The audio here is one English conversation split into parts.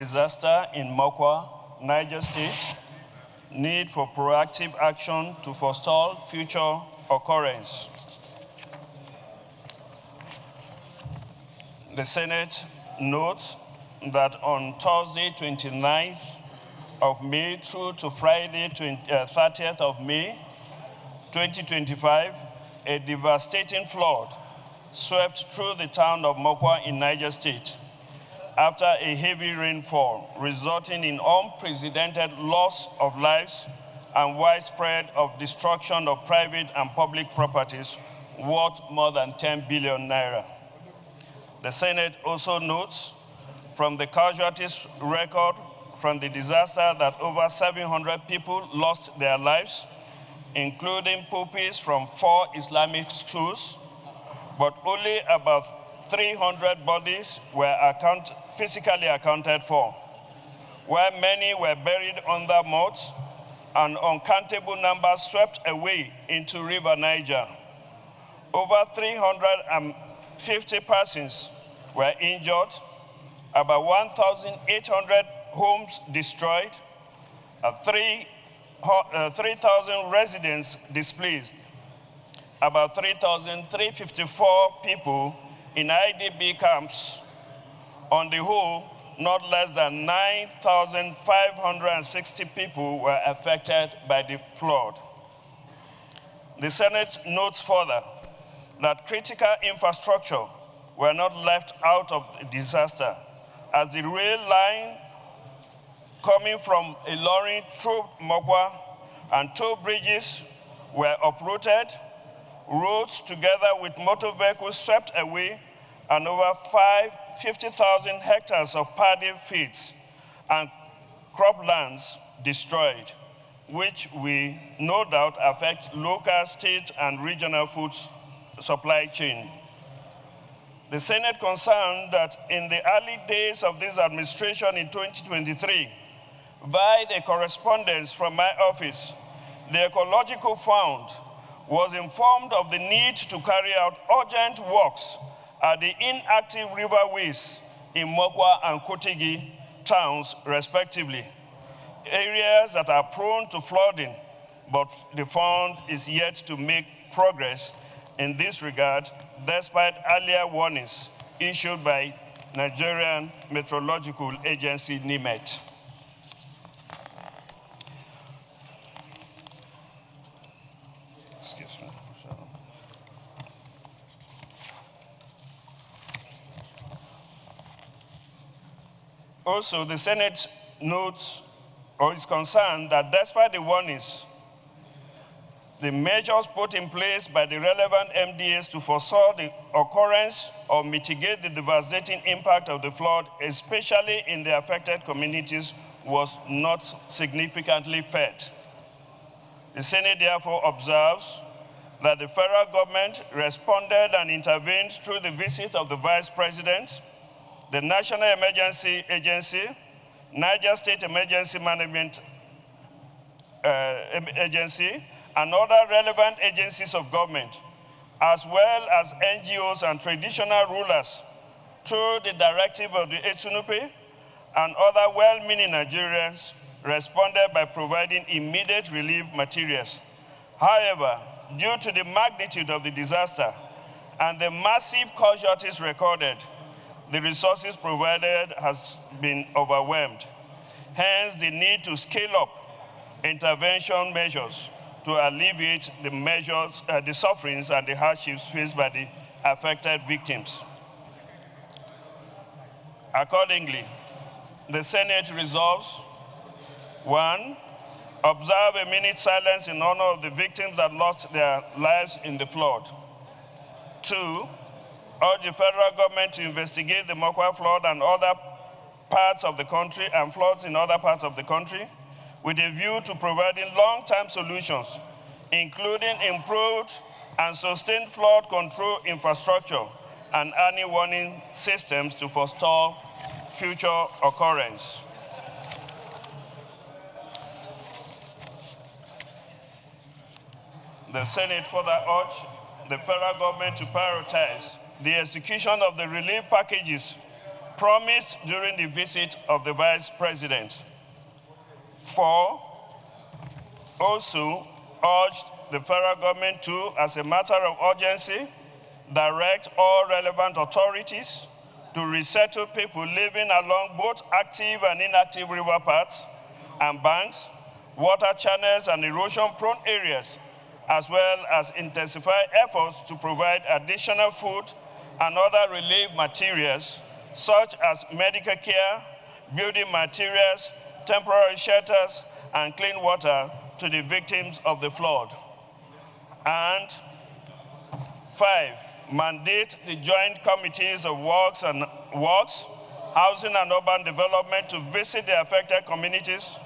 Disaster in Mokwa, Niger State, need for proactive action to forestall future occurrence. The Senate notes that on Thursday, 29th of May through to Friday, 30th of May, 2025, a devastating flood swept through the town of Mokwa in Niger State after a heavy rainfall, resulting in unprecedented loss of lives and widespread of destruction of private and public properties worth more than 10 billion naira. The Senate also notes from the casualties record from the disaster that over 700 people lost their lives, including pupils from 4 Islamic schools, but only about 300 bodies were physically accounted for, where many were buried under mud and uncountable numbers swept away into River Niger. Over 350 persons were injured, about 1,800 homes destroyed, 3,000 residents displaced, about 3,354 people in IDP camps. On the whole, not less than 9,560 people were affected by the flood. The Senate notes further that critical infrastructure were not left out of the disaster, as the rail line coming from Ilorin through Mokwa and 2 bridges were uprooted, roads together with motor vehicles swept away, and over 50,000 hectares of paddy fields and croplands destroyed, which will no doubt affect local, state, and regional food supply chain. The Senate concerned that in the early days of this administration in 2023, via the correspondence from my office, the Ecological Fund was informed of the need to carry out urgent works at the inactive riverways in Mokwa and Kotigi towns, respectively, areas that are prone to flooding, but the fund is yet to make progress in this regard, despite earlier warnings issued by Nigerian Meteorological Agency, NIMET. Excuse me. Also, the Senate notes or is concerned that despite the warnings, the measures put in place by the relevant MDAs to foresaw the occurrence or mitigate the devastating impact of the flood, especially in the affected communities, was not significantly fed. The Senate therefore observes that the federal government responded and intervened through the visit of the Vice President, the National Emergency Agency, Niger State Emergency Management Agency, and other relevant agencies of government, as well as NGOs and traditional rulers, through the directive of the Etsunupe, and other well-meaning Nigerians responded by providing immediate relief materials. However, due to the magnitude of the disaster and the massive casualties recorded, the resources provided has been overwhelmed. Hence, the need to scale up intervention measures to alleviate the sufferings and the hardships faced by the affected victims. Accordingly, the Senate resolves: 1, observe a minute silence in honor of the victims that lost their lives in the flood. 2, urge the federal government to investigate the Mokwa flood and other parts of the country and floods in other parts of the country with a view to providing long-term solutions, including improved and sustained flood control infrastructure and early warning systems to forestall future occurrence. The Senate further urged the federal government to prioritize the execution of the relief packages promised during the visit of the Vice President. 4, also urged the federal government to, as a matter of urgency, direct all relevant authorities to resettle people living along both active and inactive river paths and banks, water channels, and erosion-prone areas, as well as intensify efforts to provide additional food and other relief materials, such as medical care, building materials, temporary shelters, and clean water to the victims of the flood. And 5, mandate the joint committees of works, housing and urban development to visit the affected communities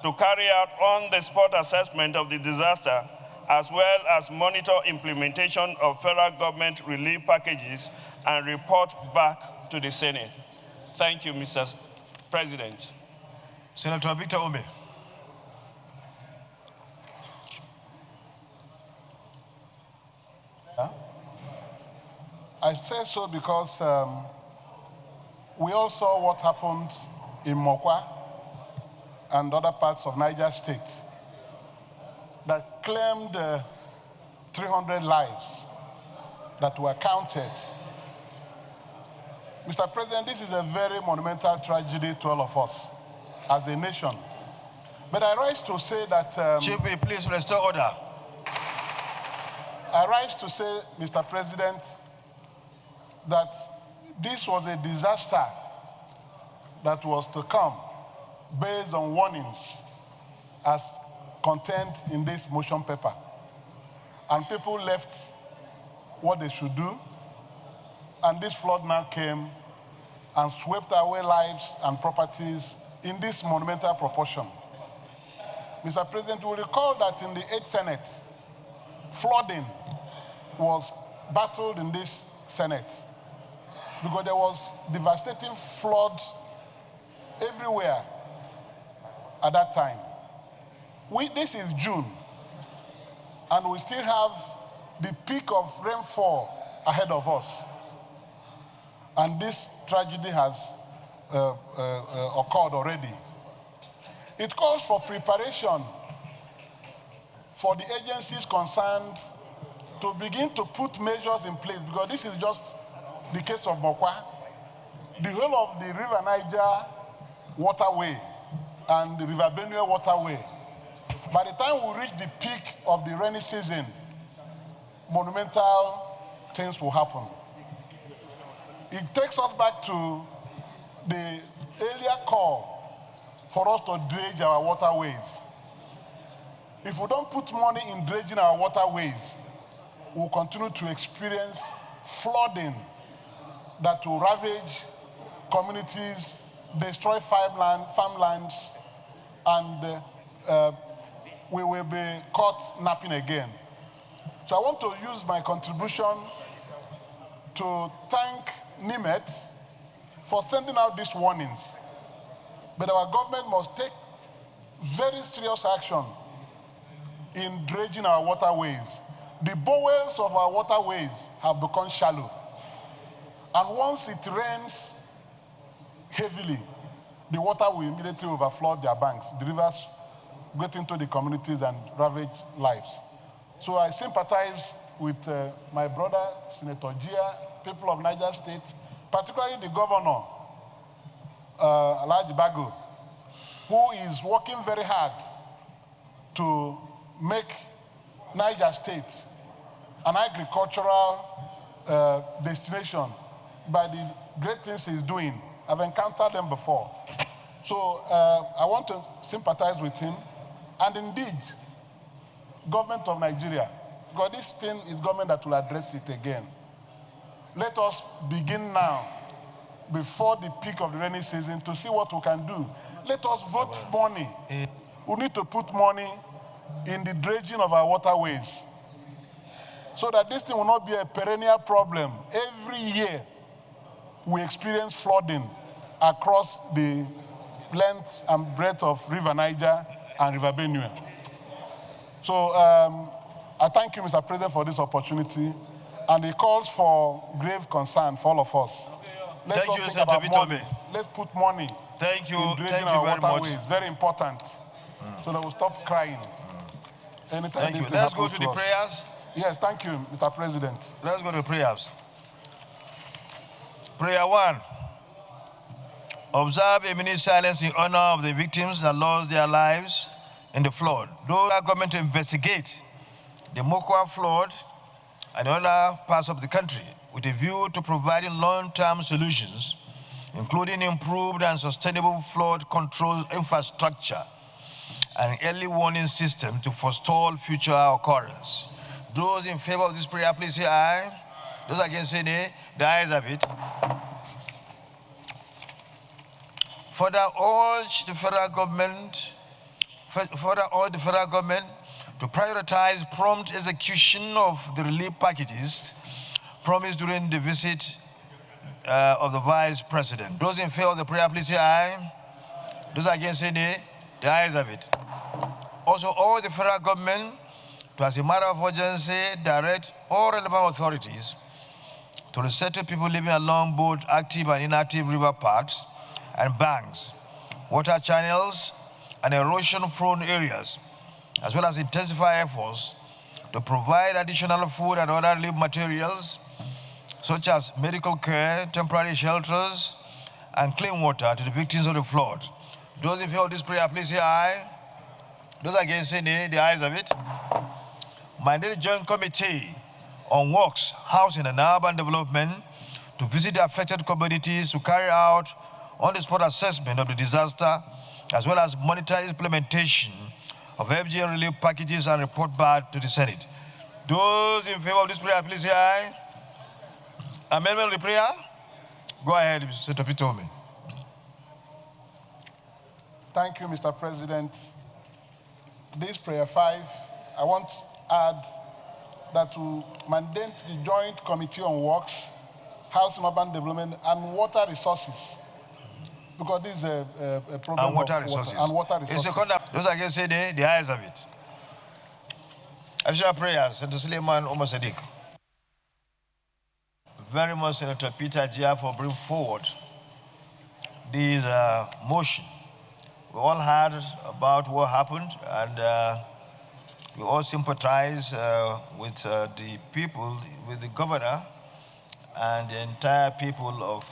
to carry out on-the-spot assessment of the disaster, as well as monitor implementation of federal government relief packages and report back to the Senate. Thank you, Mr. President. Senator Victor Umeh. I say so because we all saw what happened in Mokwa and other parts of Niger State that claimed 300 lives that were counted. Mr. President, this is a very monumental tragedy to all of us as a nation. But I rise to say that... Chief, please restore order. I rise to say, Mr. President, that this was a disaster that was to come based on warnings as contained in this motion paper. And people left what they should do, and this flood now came and swept away lives and properties in this monumental proportion. Mr. President, you will recall that in the 8th Senate, flooding was battled in this Senate because there was devastating flood everywhere at that time. This is June, and we still have the peak of rainfall ahead of us. And this tragedy has occurred already. It calls for preparation for the agencies concerned to begin to put measures in place, because this is just the case of Mokwa. The whole of the River Niger waterway and the River Benue waterway, by the time we reach the peak of the rainy season, monumental things will happen. It takes us back to the earlier call for us to dredge our waterways. If we don't put money in dredging our waterways, we'll continue to experience flooding that will ravage communities, destroy farmlands, and we will be caught napping again. So I want to use my contribution to thank NIMET for sending out these warnings. But our government must take very serious action in dredging our waterways. The bowels of our waterways have become shallow. And once it rains heavily, the water will immediately overflow their banks. The rivers get into the communities and ravage lives. So I sympathize with my brother, Senator Gia, people of Niger State, particularly the governor, Alhaji Bago, who is working very hard to make Niger State an agricultural destination by the great things he's doing. I've encountered them before. So I want to sympathize with him. And indeed, government of Nigeria, because this thing is government that will address it again. Let us begin now, before the peak of the rainy season, to see what we can do. Let us vote money. We need to put money in the dredging of our waterways so that this thing will not be a perennial problem. Every year, we experience flooding across the length and breadth of River Niger and River Benue. So I thank you, Mr. President, for this opportunity, and it calls for grave concern for all of us. Let's Thank not you, think Senator about money. Vitobe. Let's put money Thank you. in dredging Thank you our very much. waterways. Very important. So that we'll stop crying. Anytime Thank this you. thing Let's go happens to the us. prayers. Yes, thank you, Mr. President. Let's go to prayers. Prayer 1. Observe a minute silence in honor of the victims that lost their lives in the flood. Those are government to investigate the Mokwa flood and other parts of the country with a view to providing long-term solutions, including improved and sustainable flood control infrastructure and early warning system to forestall future occurrence. Those in favor of this prayer, please say aye. Those against say nay. The ayes have it. Further, urge the federal government to prioritize prompt execution of the relief packages promised during the visit of the Vice President. Those in favor of the prayer, please say aye. Those against say nay. The ayes have it. Also, urge the federal government to, as a matter of urgency, direct all relevant authorities to resettle people living along both active and inactive river paths and banks, water channels, and erosion-prone areas, as well as intensify efforts to provide additional food and other relief materials, such as medical care, temporary shelters, and clean water to the victims of the flood. Those in favor of this prayer, please say aye. Those against say nay. The ayes have it. Mandate Joint Committee on Works, Housing, and Urban Development to visit the affected communities to carry out on-the-spot assessment of the disaster, as well as monitor implementation of FGM relief packages and report back to the Senate. Those in favor of this prayer, please say aye. Amendment of the prayer? Go ahead, Mr. Umeh. Thank you, Mr. President. This prayer 5, I want to add that to mandate the Joint Committee on Works, Housing, Urban Development, and Water Resources, because this is a problem And water of resources. water, and water resources. In second, those against say nay, the ayes have it. Additional prayers, Senator Suleiman Omar Sadiq. Very much, Senator Peter Jia, for bringing forward this motion. We all heard about what happened, and we all sympathize with the people, with the governor, and the entire people of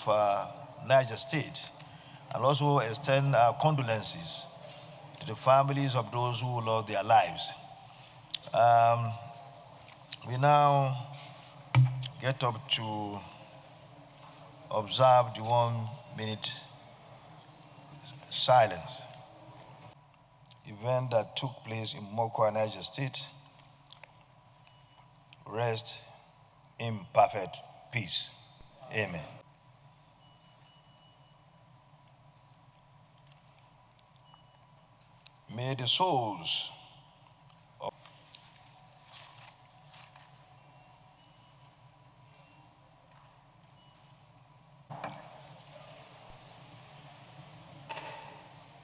Niger State, and also extend our condolences to the families of those who lost their lives. We now get up to observe the 1-minute silence. Event that took place in Mokwa, Niger State. Rest in perfect peace. Amen. May the souls